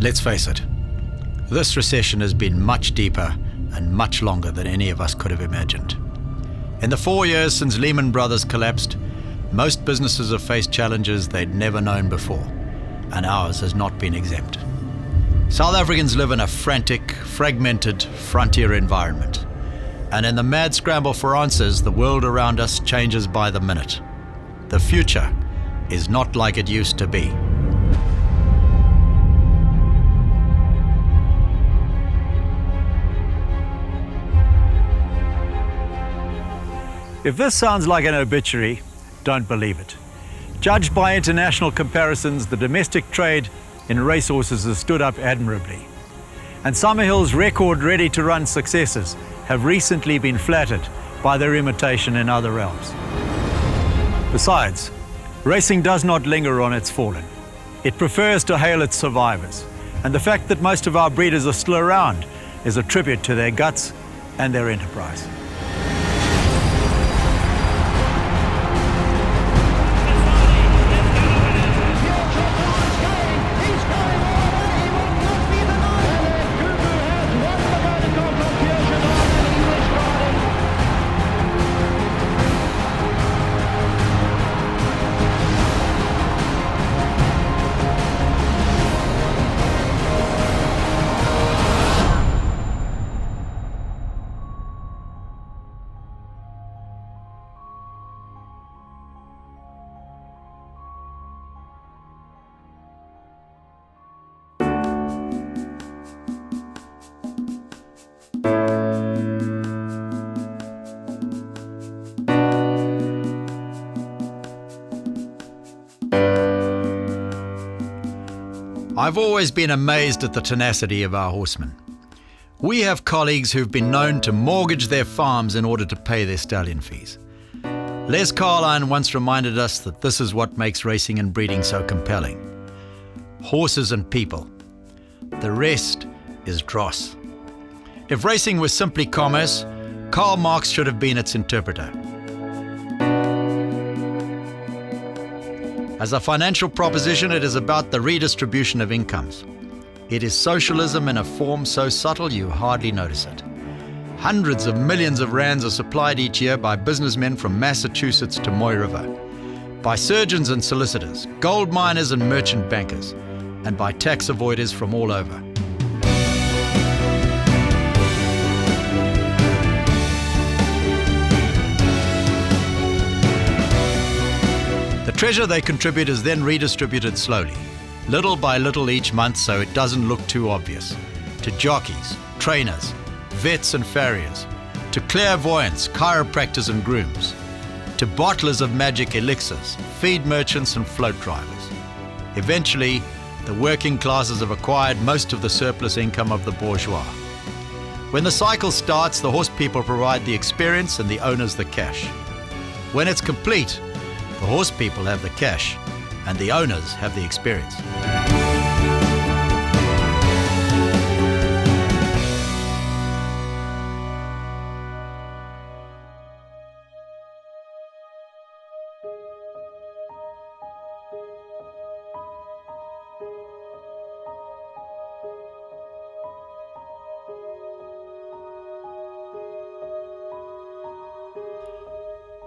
Let's face it, this recession has been much deeper and much longer than any of us could have imagined. In the 4 years since Lehman Brothers collapsed, most businesses have faced challenges they'd never known before, and ours has not been exempt. South Africans live in a frantic, fragmented, frontier environment. And in the mad scramble for answers, the world around us changes by the minute. The future is not like it used to be. If this sounds like an obituary, don't believe it. Judged by international comparisons, the domestic trade in racehorses has stood up admirably. And Summerhill's record ready-to-run successes have recently been flattered by their imitation in other realms. Besides, racing does not linger on its fallen. It prefers to hail its survivors. And the fact that most of our breeders are still around is a tribute to their guts and their enterprise. I've always been amazed at the tenacity of our horsemen. We have colleagues who've been known to mortgage their farms in order to pay their stallion fees. Les Carline once reminded us that this is what makes racing and breeding so compelling. Horses and people. The rest is dross. If racing was simply commerce, Karl Marx should have been its interpreter. As a financial proposition, it is about the redistribution of incomes. It is socialism in a form so subtle you hardly notice it. Hundreds of millions of rands are supplied each year by businessmen from Massachusetts to Moy River, by surgeons and solicitors, gold miners and merchant bankers, and by tax avoiders from all over. The treasure they contribute is then redistributed slowly, little by little each month so it doesn't look too obvious, to jockeys, trainers, vets and farriers, to clairvoyants, chiropractors and grooms, to bottlers of magic elixirs, feed merchants and float drivers. Eventually, the working classes have acquired most of the surplus income of the bourgeois. When the cycle starts, the horse people provide the experience and the owners the cash. When it's complete, the horse people have the cash and the owners have the experience.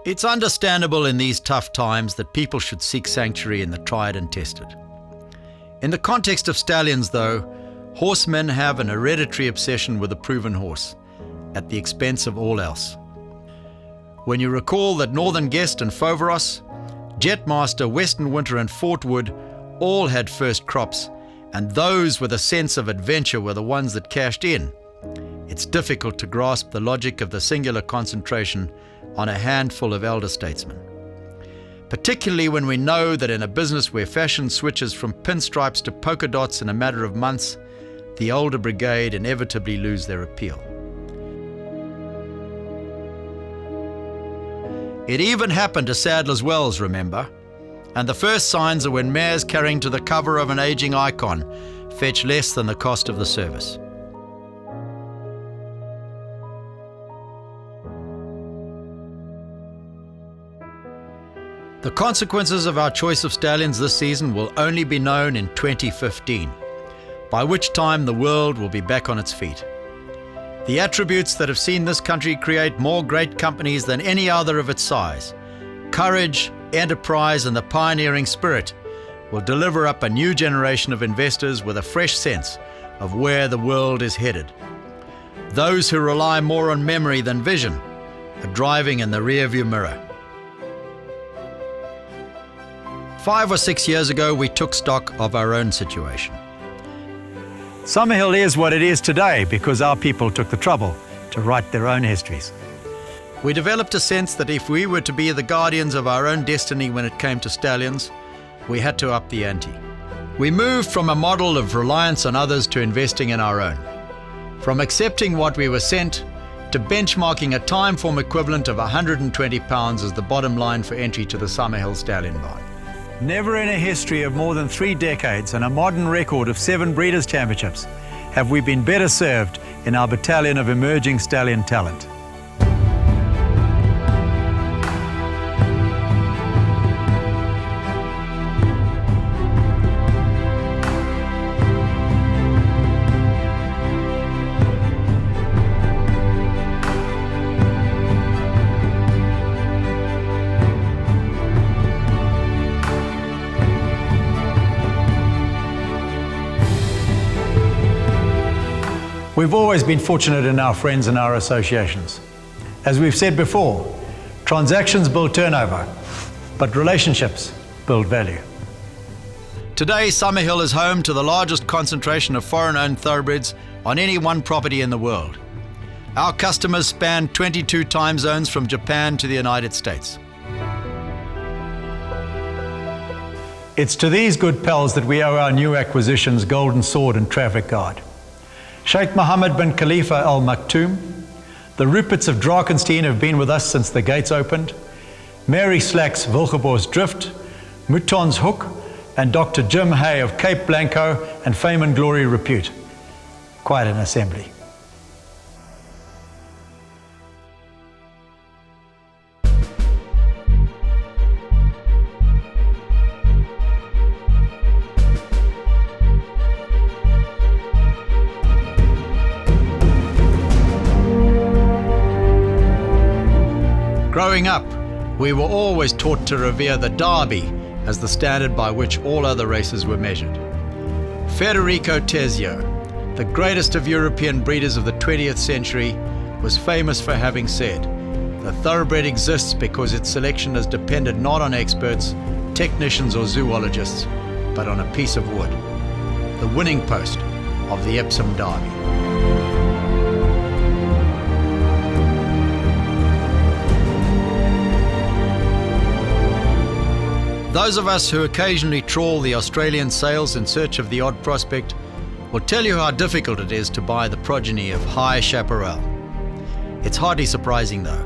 It's understandable in these tough times that people should seek sanctuary in the tried and tested. In the context of stallions, though, horsemen have an hereditary obsession with a proven horse, at the expense of all else. When you recall that Northern Guest and Foveros, Jetmaster, Western Winter and Fort Wood all had first crops, and those with a sense of adventure were the ones that cashed in, it's difficult to grasp the logic of the singular concentration on a handful of elder statesmen. Particularly when we know that in a business where fashion switches from pinstripes to polka dots in a matter of months, the older brigade inevitably lose their appeal. It even happened to Sadler's Wells, remember? And the first signs are when mares carrying to the cover of an aging icon fetch less than the cost of the service. The consequences of our choice of stallions this season will only be known in 2015. by which time the world will be back on its feet. The attributes that have seen this country create more great companies than any other of its size, courage, enterprise, and the pioneering spirit, will deliver up a new generation of investors with a fresh sense of where the world is headed. Those who rely more on memory than vision are driving in the rearview mirror. 5 or 6 years ago, we took stock of our own situation. Summerhill is what it is today because our people took the trouble to write their own histories. We developed a sense that if we were to be the guardians of our own destiny when it came to stallions, we had to up the ante. We moved from a model of reliance on others to investing in our own. From accepting what we were sent to benchmarking a time form equivalent of £120 as the bottom line for entry to the Summerhill Stallion barn. Never in a history of more than 3 decades and a modern record of 7 Breeders' Championships have we been better served in our battalion of emerging stallion talent. We've always been fortunate in our friends and our associations. As we've said before, transactions build turnover, but relationships build value. Today, Summerhill is home to the largest concentration of foreign-owned thoroughbreds on any one property in the world. Our customers span 22 time zones from Japan to the United States. It's to these good pals that we owe our new acquisitions Golden Sword and Traffic Guard. Sheikh Mohammed bin Khalifa Al Maktoum, the Ruperts of Drakenstein have been with us since the gates opened, Mary Slack's Wilgebor's Drift, Mouton's Hook, and Dr. Jim Hay of Cape Blanco and Fame and Glory Repute. Quite an assembly. Growing up, we were always taught to revere the Derby as the standard by which all other races were measured. Federico Tezio, the greatest of European breeders of the 20th century, was famous for having said, "The thoroughbred exists because its selection has depended not on experts, technicians or zoologists, but on a piece of wood, the winning post of the Epsom Derby." Those of us who occasionally trawl the Australian sales in search of the odd prospect will tell you how difficult it is to buy the progeny of High Chaparral. It's hardly surprising though.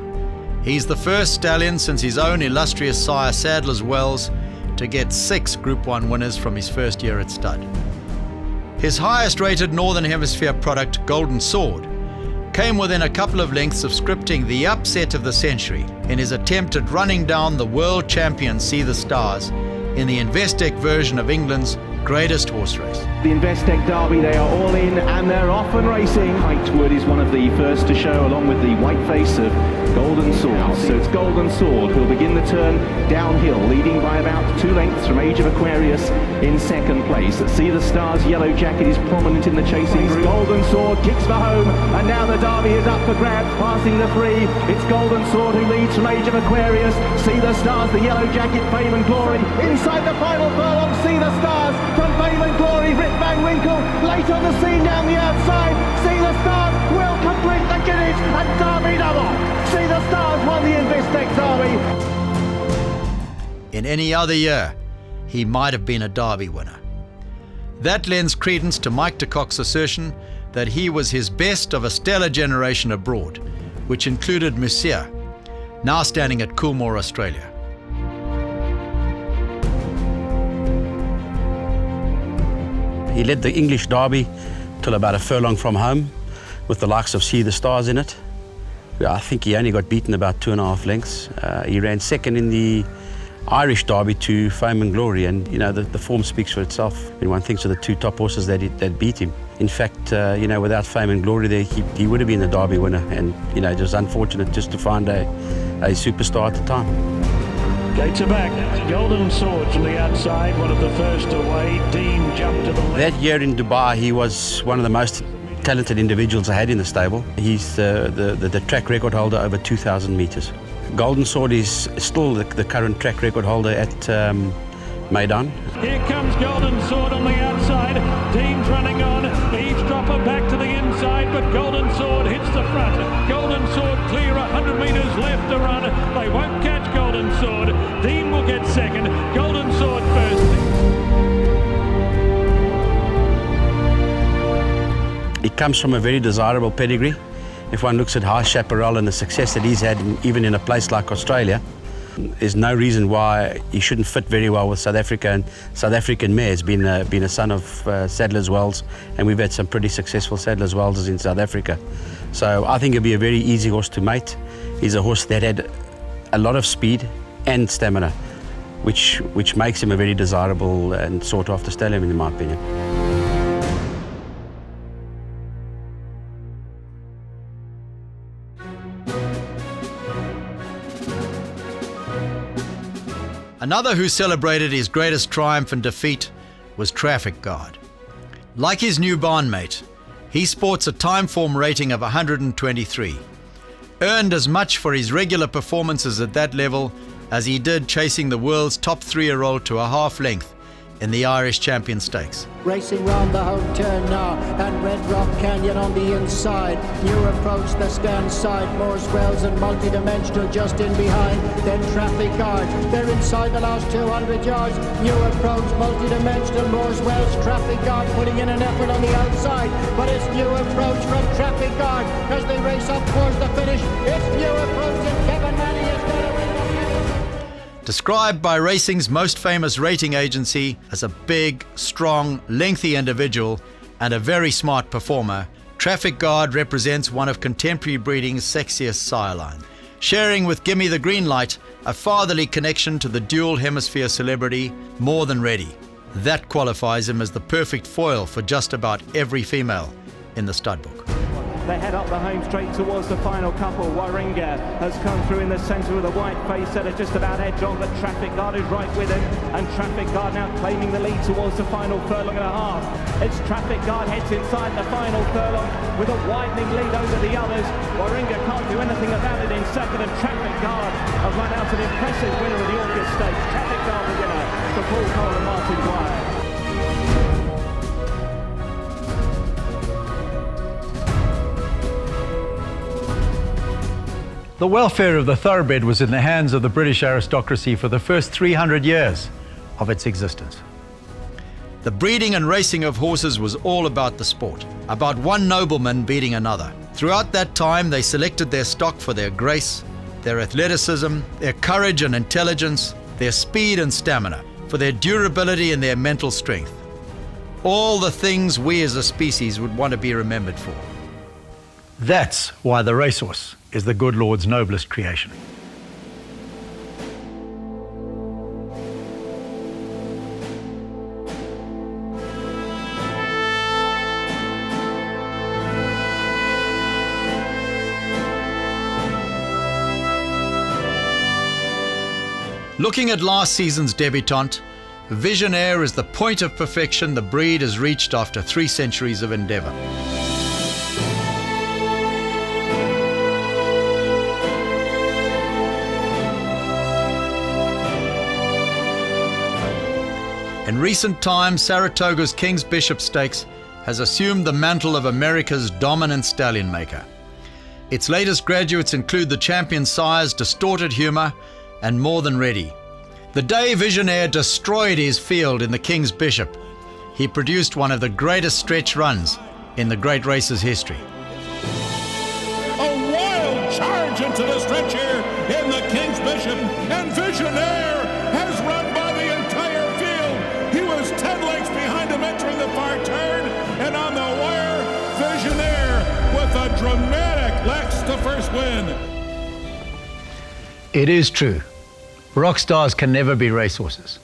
He's the first stallion since his own illustrious sire Sadler's Wells to get 6 Group 1 winners from his first year at stud. His highest rated Northern Hemisphere product, Golden Sword, came within a couple of lengths of scripting the upset of the century in his attempt at running down the world champion See the Stars in the Investec version of England's greatest horse race. The Investec Derby, they are all in and they're off and racing. Whitewood is one of the first to show, along with the white face of Golden Sword. So it's Golden Sword who'll begin the turn downhill, leading by about 2 lengths from Age of Aquarius in second place. See the Stars yellow jacket is prominent in the chasing group. Golden Sword kicks for home, and now the Derby is up for grabs, passing the 3. It's Golden Sword who leads from Age of Aquarius. See the Stars, the yellow jacket, Fame and Glory. Inside the final furlong, See the Stars from Fame and Glory, Rip Van Winkle, late on the scene down the outside. See the Stars will complete the Guinness and Derby double. See the Stars won the Investec Derby. In any other year, he might have been a Derby winner. That lends credence to Mike de Kock's assertion that he was his best of a stellar generation abroad, which included Monsieur, now standing at Coolmore, Australia. He led the English Derby till about a furlong from home with the likes of See the Stars in it. I think he only got beaten about 2.5 lengths. He ran second in the Irish Derby to fame and glory, and you know the form speaks for itself. When one thinks of the two top horses that beat him. In fact, you know, without fame and glory, there he would have been the Derby winner, and you know, just unfortunate just to find a superstar at the time. Gates are back. Golden Sword from the outside, one of the first away. Dean jumped to the left. That year in Dubai, he was one of the most talented individuals I had in the stable. He's the track record holder over 2,000 metres. Golden Sword is still the current track record holder at Maidan. Here comes Golden Sword on the outside. Dean's running on. Eavesdropper back to the inside, but Golden Sword hits the front. Golden Sword clear, 100 metres left to run. They won't catch Golden Sword. Dean will get second. Golden Sword first. He comes from a very desirable pedigree. If one looks at High Chaparral and the success that he's had, even in a place like Australia, there's no reason why he shouldn't fit very well with South Africa. And South African mare's been a son of Sadler's Wells, and we've had some pretty successful Sadler's Wells in South Africa. So I think he'll be a very easy horse to mate. He's a horse that had a lot of speed and stamina, which makes him a very desirable and sought-after stallion, in my opinion. Another who celebrated his greatest triumph and defeat was Traffic Guard. Like his new barnmate, he sports a time form rating of 123, earned as much for his regular performances at that level as he did chasing the world's top 3-year-old to a half length in the Irish Champion Stakes. Racing round the home turn now, and Red Rock Canyon on the inside. New Approach, the stand side, Moore's Wells and Multidimensional just in behind. Then Traffic Guard, they're inside the last 200 yards. New Approach, Multidimensional, Moore's Wells, Traffic Guard putting in an effort on the outside. But it's New Approach from Traffic Guard as they race up towards the finish. It's New Approach and Kevin Manny is going to win. Described by racing's most famous rating agency as a big, strong, lengthy individual and a very smart performer, Traffic Guard represents one of contemporary breeding's sexiest sire line, sharing with Gimme the Green Light a fatherly connection to the dual hemisphere celebrity More Than Ready. That qualifies him as the perfect foil for just about every female in the stud book. They head up the home straight towards the final couple. Warringah has come through in the centre with a white face setter just about edge on, but Traffic Guard is right with him, and Traffic Guard now claiming the lead towards the final furlong and a half. It's Traffic Guard heads inside the final furlong with a widening lead over the others. Warringah can't do anything about it in second, and Traffic Guard have run out an impressive winner of the August Stakes. Traffic Guard the winner for Paul Cole and Martin Dwyer. The welfare of the thoroughbred was in the hands of the British aristocracy for the first 300 years of its existence. The breeding and racing of horses was all about the sport, about one nobleman beating another. Throughout that time, they selected their stock for their grace, their athleticism, their courage and intelligence, their speed and stamina, for their durability and their mental strength. All the things we as a species would want to be remembered for. That's why the racehorse is the good Lord's noblest creation. Looking at last season's debutante, Visionaire is the point of perfection the breed has reached after 3 centuries of endeavour. In recent times, Saratoga's King's Bishop Stakes has assumed the mantle of America's dominant stallion maker. Its latest graduates include the Champion Sires, Distorted Humour, and More Than Ready. The day Visionaire destroyed his field in the King's Bishop, he produced one of the greatest stretch runs in the great race's history. A wild charge into the stretch here in the King's Bishop, and Visionaire has run by the entire field. He was 10 lengths behind him entering the far turn, and on the wire, Visionaire with a dramatic Lex to first win. It is true. Rock stars can never be racehorses,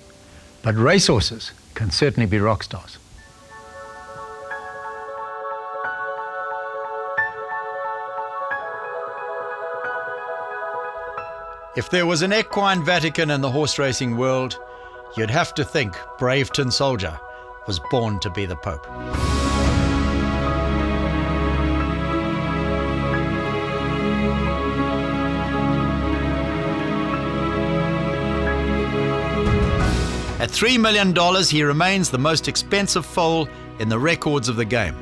but racehorses can certainly be rock stars. If there was an equine Vatican in the horse racing world, you'd have to think Brave Tin Soldier was born to be the Pope. At $3 million, he remains the most expensive foal in the records of the game.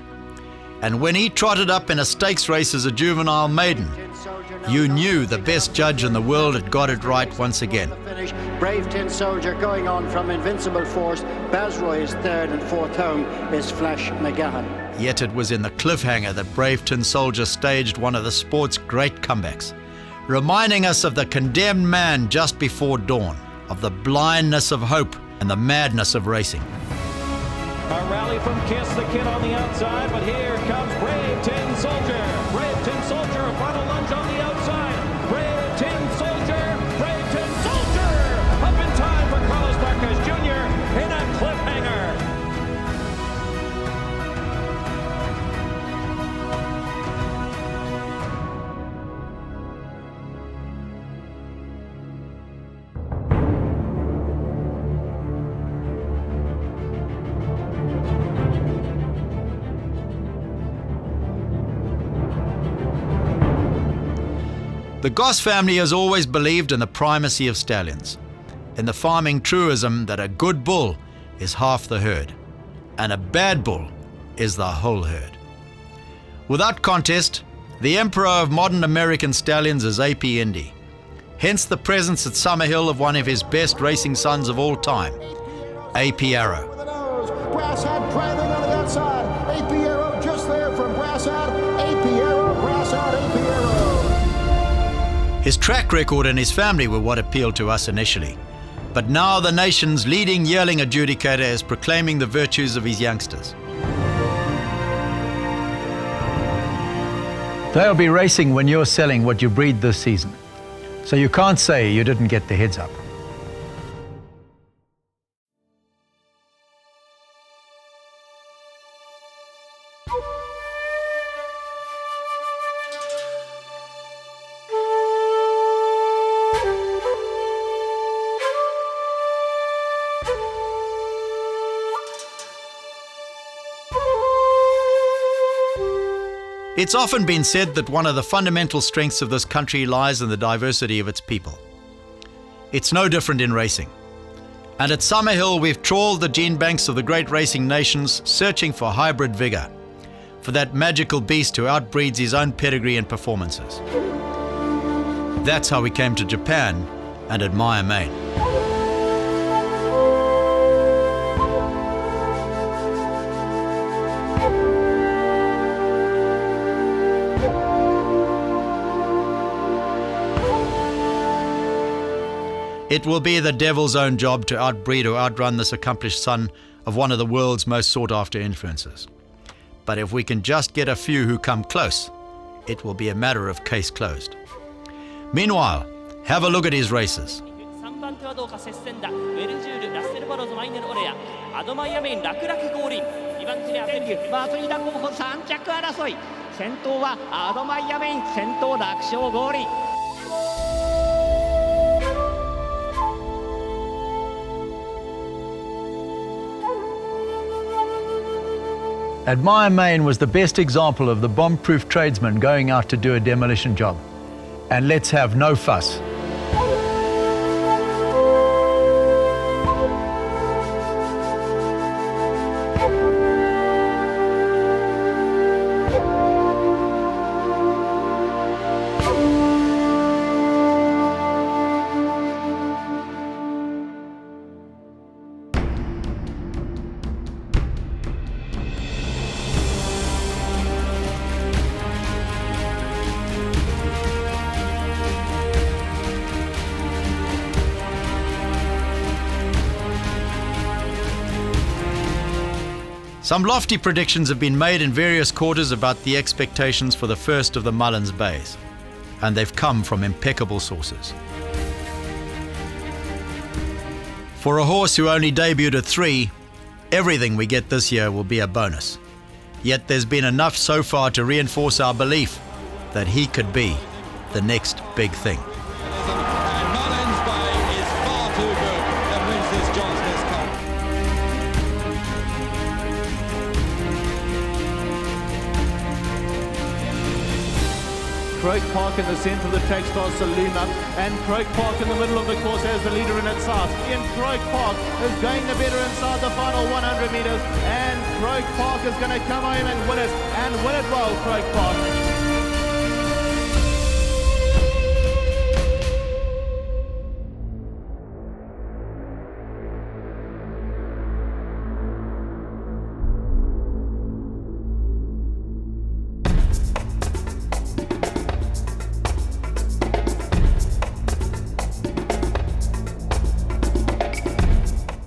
And when he trotted up in a stakes race as a juvenile maiden, you knew the best judge in the world had got it right once again. Brave Tin Soldier going on from Invincible Force. Basroy is third and fourth home is Flash McGahan. Yet it was in the cliffhanger that Brave Tin Soldier staged one of the sport's great comebacks, reminding us of the condemned man just before dawn, of the blindness of hope and the madness of racing. A rally from Kiss the Kid on the outside, but here comes Brave Tin Soldier. Brave Tin Soldier, a final lunge on the outside. Brave Tin Soldier, Brave Tin Soldier! Up in time for Carlos Marquez Jr. in a cliffhanger. The Goss family has always believed in the primacy of stallions, in the farming truism that a good bull is half the herd, and a bad bull is the whole herd. Without contest, the emperor of modern American stallions is A.P. Indy, hence the presence at Summerhill of one of his best racing sons of all time, A.P. Arrow. Brass Hat driving on the outside. A.P. Arrow just there from Brass Hat. A.P. Arrow, Brass Hat, A.P. Arrow. His track record and his family were what appealed to us initially, but now the nation's leading yearling adjudicator is proclaiming the virtues of his youngsters. They'll be racing when you're selling what you breed this season, so you can't say you didn't get the heads up. It's often been said that one of the fundamental strengths of this country lies in the diversity of its people. It's no different in racing. And at Summerhill, we've trawled the gene banks of the great racing nations, searching for hybrid vigor, for that magical beast who outbreeds his own pedigree and performances. That's how we came to Japan and Admire Maine. It will be the devil's own job to outbreed or outrun this accomplished son of one of the world's most sought-after influencers. But if we can just get a few who come close, it will be a matter of case closed. Meanwhile, have a look at his races. 3番手はどうか接戦だ。ウェルジュール、ラッセルバローズ、マイネルオレア、アドマイヤメイン、楽々合輪。2番手にアテンビュー、マートリーダ候補3着争い。先頭はアドマイヤメイン、先頭楽勝合輪。Admire Maine was the best example of the bomb-proof tradesman going out to do a demolition job. And let's have no fuss. Some lofty predictions have been made in various quarters about the expectations for the first of the Mullins Bays, and they've come from impeccable sources. For a horse who only debuted at 3, everything we get this year will be a bonus. Yet there's been enough so far to reinforce our belief that he could be the next big thing. And Mullins Bay is far too good and wins this Johnson's Cup. Croke Park in the centre of the track starts to loom up, and Croke Park in the middle of the course has the leader in its sights. Ian Croke Park is going the better inside the final 100 metres, and Croke Park is going to come home and win it well, Croke Park.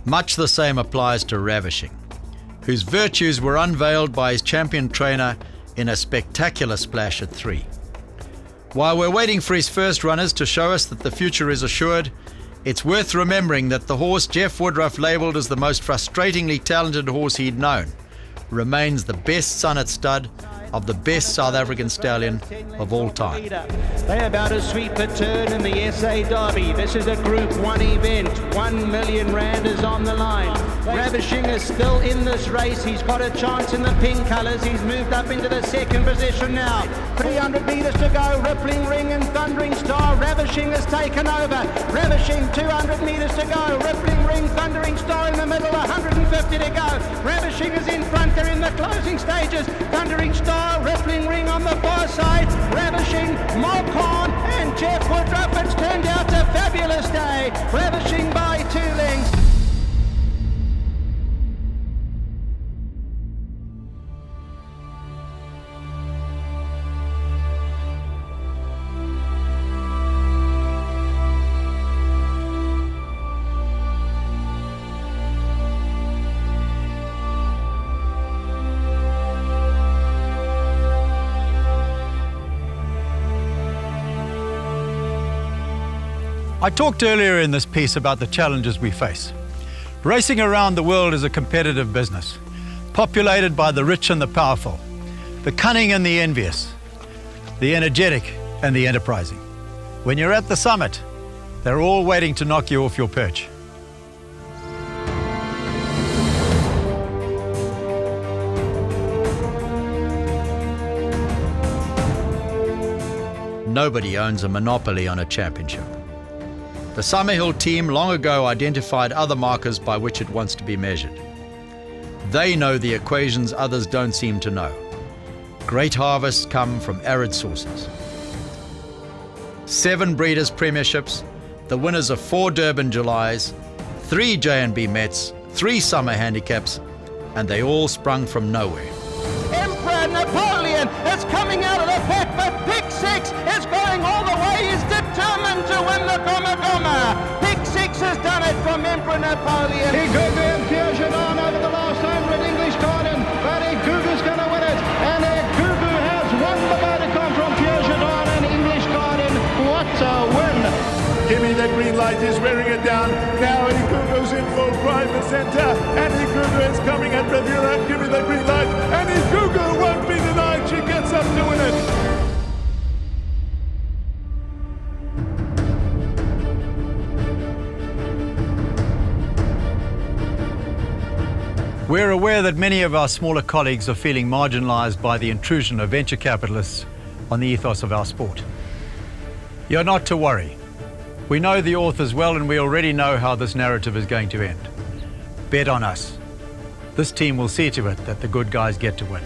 Much the same applies to Ravishing, whose virtues were unveiled by his champion trainer in a spectacular splash at 3. While we're waiting for his first runners to show us that the future is assured, it's worth remembering that the horse Jeff Woodruff labelled as the most frustratingly talented horse he'd known remains the best son at stud of the best South African stallion of all time. They're about to sweep a turn in the SA Derby. This is a Group 1 event. 1 million rand is on the line. Ravishing is still in this race. He's got a chance in the pink colours. He's moved up into the second position now. 300 metres to go. Rippling Ring and Thundering Star. Ravishing has taken over. Ravishing, 200 metres to go. Rippling Ring, Thundering Star in the middle, 150 to go. Ravishing is in front. They're in the closing stages. Thundering Star, Rippling Ring on the far side. Ravishing, Mark Hahn and Jeff Woodruff. It's turned out a fabulous day. Ravishing by 2 lengths. I talked earlier in this piece about the challenges we face. Racing around the world is a competitive business, populated by the rich and the powerful, the cunning and the envious, the energetic and the enterprising. When you're at the summit, they're all waiting to knock you off your perch. Nobody owns a monopoly on a championship. The Summerhill team long ago identified other markers by which it wants to be measured. They know the equations others don't seem to know. Great harvests come from arid sources. 7 Breeders' Premierships, the winners of 4 Durban Julys, 3 J&B Mets, 3 Summer Handicaps, and they all sprung from nowhere. Emperor Napoleon is coming out of the pack, but Pick 6 is going all the way. He's determined to win the Goma. Pick 6 has done it from Emperor Napoleon. Igugu and Pierre Jardin over the last 100 English Garden, but Igugu's going to win it, and Igugu has won the Vodacom from Pierre Jardin and English Garden. What a win! Give me the green light, he's wearing it down. Now Igugu's in full private centre, and Igugu is coming at Bravura. Give me the green light, and Igugu won't be denied. She gets up to win it. We're aware that many of our smaller colleagues are feeling marginalised by the intrusion of venture capitalists on the ethos of our sport. You're not to worry. We know the authors well, and we already know how this narrative is going to end. Bet on us. This team will see to it that the good guys get to win.